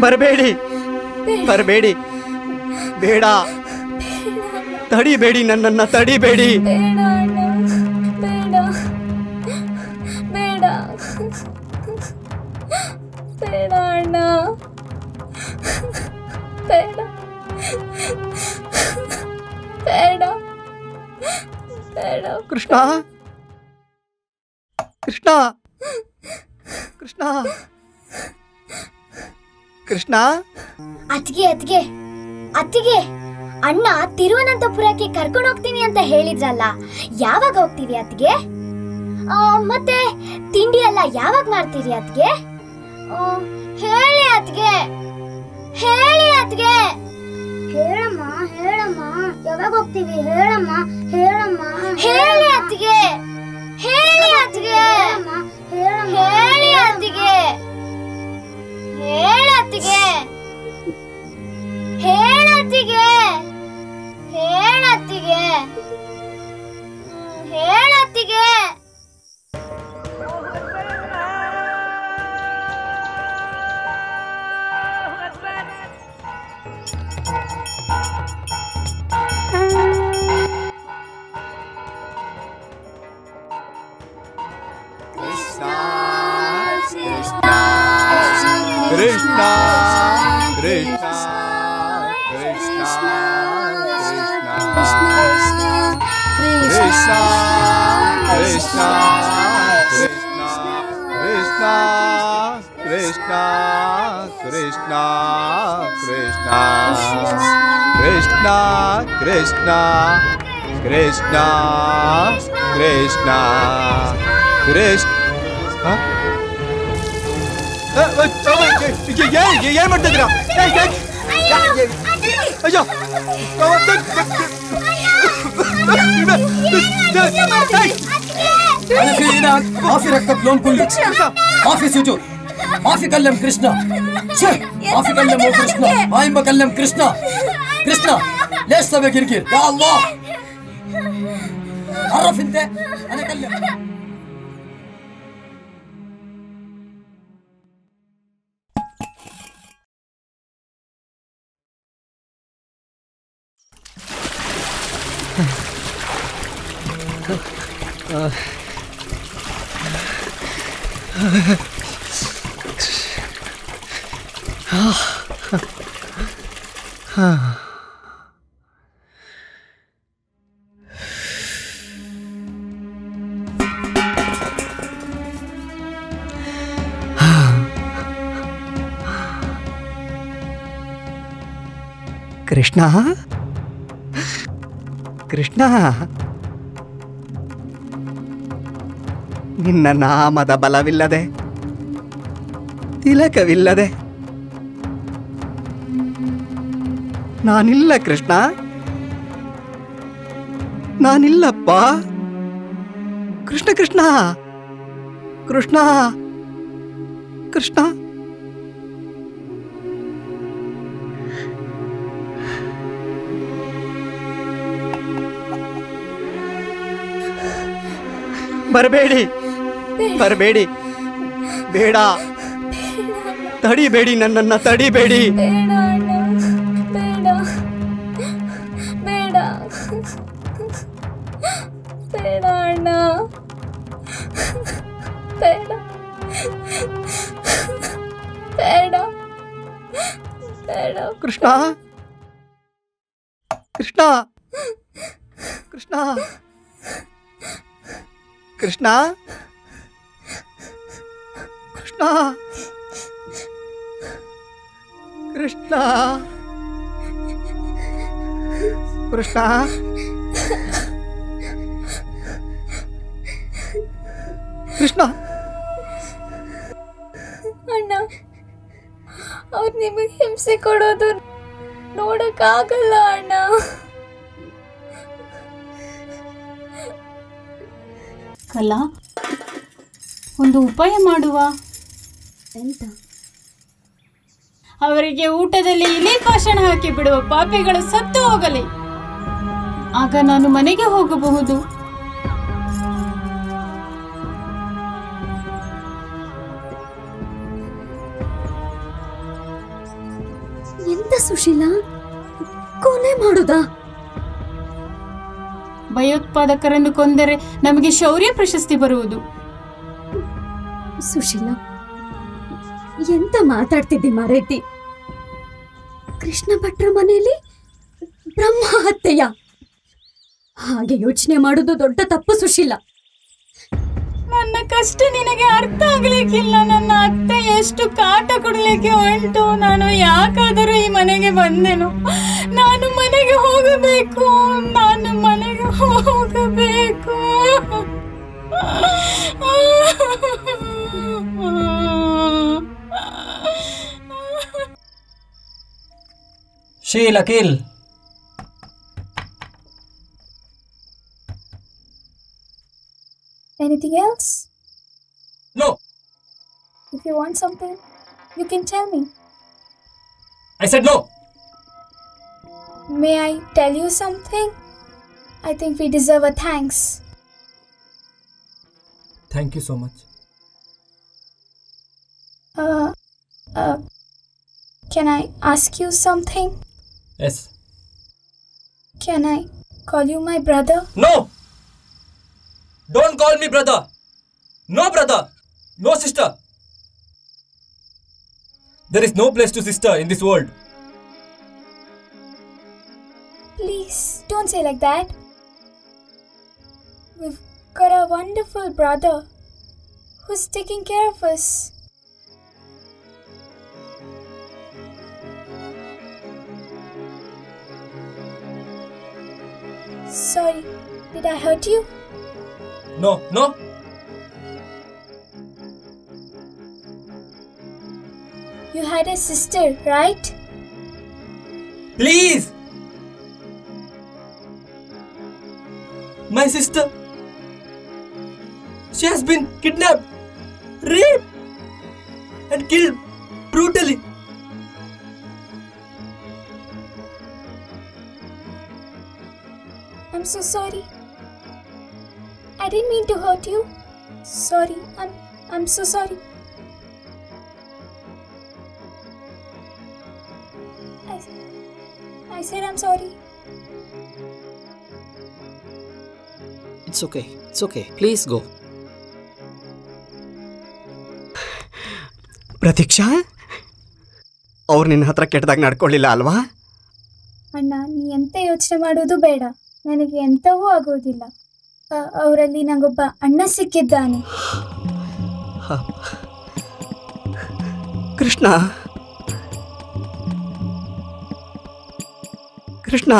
ಬರಬೇಡಿ, ಬರಬೇಡಿ, ಬೇಡ, ತಡಿಬೇಡಿ, ನನ್ನನ್ನು ತಡಿಬೇಡಿ. ಬೇಡ ಅಣ್ಣ, ಬೇಡ, ಬೇಡ, ಬೇಡ. ಕೃಷ್ಣ, ಕೃಷ್ಣ, ಕೃಷ್ಣ, ಕೃಷ್ಣ. ಅತ್ತಿಗೆ ಅತ್ತಿಗೆ ಅತ್ತಿಗೆ, ಅಣ್ಣ ತಿರುವನಂತಪುರಕ್ಕೆ ಕರ್ಕೊಂಡು ಹೋಗ್ತೀನಿ ಅಂತ ಹೇಳಿದ್ರಲ್ಲ, ಯಾವಾಗ ಹೋಗ್ತೀವಿ ಅತ್ತಿಗೆ? ಮತ್ತೆ ತಿಂಡಿ ಎಲ್ಲ ಯಾವಾಗ ಮಾಡ್ತೀರಿ ಅತ್ತಿಗೆ? ಹೇಳಿ ಅತ್ತಿಗೆ, ಹೇಳಿ ಅತ್ತಿಗೆ. ಹೇಳಮ್ಮ ಹೇಳಮ್ಮ, ಯಾವಾಗ ಹೋಗ್ತೀವಿ? ಹೇಳಮ್ಮ ಹೇಳಮ್ಮ, ಹೇಳಿ ಅತ್ತಿಗೆ, ಹೇಳಿ ಅತ್ತಿಗೆ, ಹೇಳಿ ಅತ್ತಿಗೆ, ಹೇಳತ್ತಿಗೆ, ಹೇಳತ್ತಿಗೆ, ಹೇಳತ್ತಿಗೆ, ಹೇಳತ್ತಿಗೆ. ಕೃಷ್ಣ, ಕೃಷ್ಣ, ಕೃಷ್ಣ, ಕೃಷ್ಣ, ಕೃಷ್ಣ, ಕೃಷ್ಣ, ಕೃಷ್ಣ, ಕೃಷ್ಣ, ಕೃಷ್ಣ, ಕೃಷ್ಣ, ಕೃಷ್ಣ, ಕೃಷ್ಣ, ಕೃಷ್ಣ, ಕೃಷ್ಣ. ಏನ್ ಮಾಡ್ತಿದ್ದೀರಾ? ಅಯ್ಯೋ, माफी रख लोन कुल्लू माफी सुजू माफी कल्लम कृष्ण माफी कल्लम ओ कृष्ण माइम कल्लम कृष्ण कृष्ण लेस सवे गिरगिर या अल्लाह अरफ इंते अने कल्लम. ಕೃಷ್ಣ, ಕೃಷ್ಣ, ನಿನ್ನ ನಾಮದ ಬಲವಿಲ್ಲದೆ, ತಿಲಕವಿಲ್ಲದೆ ನಾನಿಲ್ಲ ಕೃಷ್ಣ, ನಾನಿಲ್ಲಪ್ಪ. ಕೃಷ್ಣ, ಕೃಷ್ಣ, ಕೃಷ್ಣ, ಕೃಷ್ಣ. ಬರಬೇಡಿ, ಬರಬೇಡಿ, ಬೇಡ, ತಡಿಬೇಡಿ, ನನ್ನನ್ನು ತಡಿಬೇಡಿ. ಬೇಡ ಅಣ್ಣ, ಬೇಡ, ಬೇಡ, ಬೇಡ ಅಣ್ಣ, ಬೇಡ, ಬೇಡ, ಬೇಡ. ಕೃಷ್ಣ, ಕೃಷ್ಣ, ಕೃಷ್ಣ, ಕೃಷ್ಣ, ಕೃಷ್ಣ, ಕೃಷ್ಣ, ಕೃಷ್ಣ. ಕೃಷ್ಣ, ಅಣ್ಣ, ಅವ್ರು ನಿಮಗೆ ಹಿಂಸೆ ಕೊಡೋದು ನೋಡಕ್ಕಾಗಲ್ಲ ಅಣ್ಣ. ಕಲಾ, ಒಂದು ಉಪಾಯ ಮಾಡುವ. ಎಂತ? ಅವರಿಗೆ ಊಟದಲ್ಲಿ ಇಲಿ ಪಾಷಾಣ ಹಾಕಿ ಬಿಡುವ, ಪಾಪಿಗಳು ಸತ್ತು ಹೋಗಲಿ. ಆಗ ನಾನು ಮನೆಗೆ ಹೋಗಬಹುದು. ಎಂತ ಸುಶೀಲಾ, ಕೊಲೆ ಮಾಡುದಾ? ಭಯೋತ್ಪಾದಕರನ್ನು ಕೊಂದರೆ ನಮಗೆ ಶೌರ್ಯ ಪ್ರಶಸ್ತಿ ಬರುವುದು. ಸುಶೀಲಾ, ಎಂತ ಮಾತಾಡ್ತಿದ್ದಿ ಮಾರೇತಿ? ಕೃಷ್ಣ ಭಟ್ರ ಮನೆಯಲ್ಲಿ ಬ್ರಹ್ಮ ಹತ್ಯೆಯ? ಹಾಗೆ ಯೋಚನೆ ಮಾಡುದು ದೊಡ್ಡ ತಪ್ಪು ಸುಶೀಲಾ. ನನ್ನ ಕಷ್ಟ ನಿನಗೆ ಅರ್ಥ ಆಗ್ಲಿಕ್ಕಿಲ್ಲ. ನನ್ನ ಅತ್ತೆ ಎಷ್ಟು ಕಾಟ ಕೊಡ್ಲಿಕ್ಕೆ ಹೊಂಟು. ನಾನು ಯಾಕಾದರೂ ಈ ಮನೆಗೆ ಬಂದೆನು. ನಾನು ಮನೆಗೆ ಹೋಗಬೇಕು. ನಾನು ಮನೆಗೆ ಹೋಗಬೇಕು. Sheila, kill. Anything else? No. If you want something, you can tell me. I said no. May I tell you something? I think we deserve a thanks. Thank you so much. Can I ask you something? Yes. Can I call you my brother? No. Don't call me brother. No brother. No sister. There is no place to sister in this world. Please, don't say like that. We've got a wonderful brother who's taking care of us. Sorry, did I hurt you? No, no. You had a sister, right? Please. My sister. She has been kidnapped, raped, and killed brutally. I'm so sorry. I didn't mean to hurt you. Sorry, I'm so sorry. I said I'm sorry. It's okay. It's okay. Please go. Pratiksha, ಅವ್ರು ನಿನ್ನ ಹತ್ರ ಕೆಟ್ಟದಾಗ ನಡ್ಕೊಳ್ಳಿಲ್ಲ ಅಲ್ವಾ? ಅಣ್ಣ, ನೀ ಎಂತ ಯೋಚನೆ ಮಾಡೋದು ಬೇಡ. ನನಗೆ ಎಂಥವೂ ಆಗೋದಿಲ್ಲ. ಅವರಲ್ಲಿ ನಂಗೊಬ್ಬ ಅಣ್ಣ ಸಿಕ್ಕಿದ್ದಾನೆ. ಕೃಷ್ಣ, ಕೃಷ್ಣ.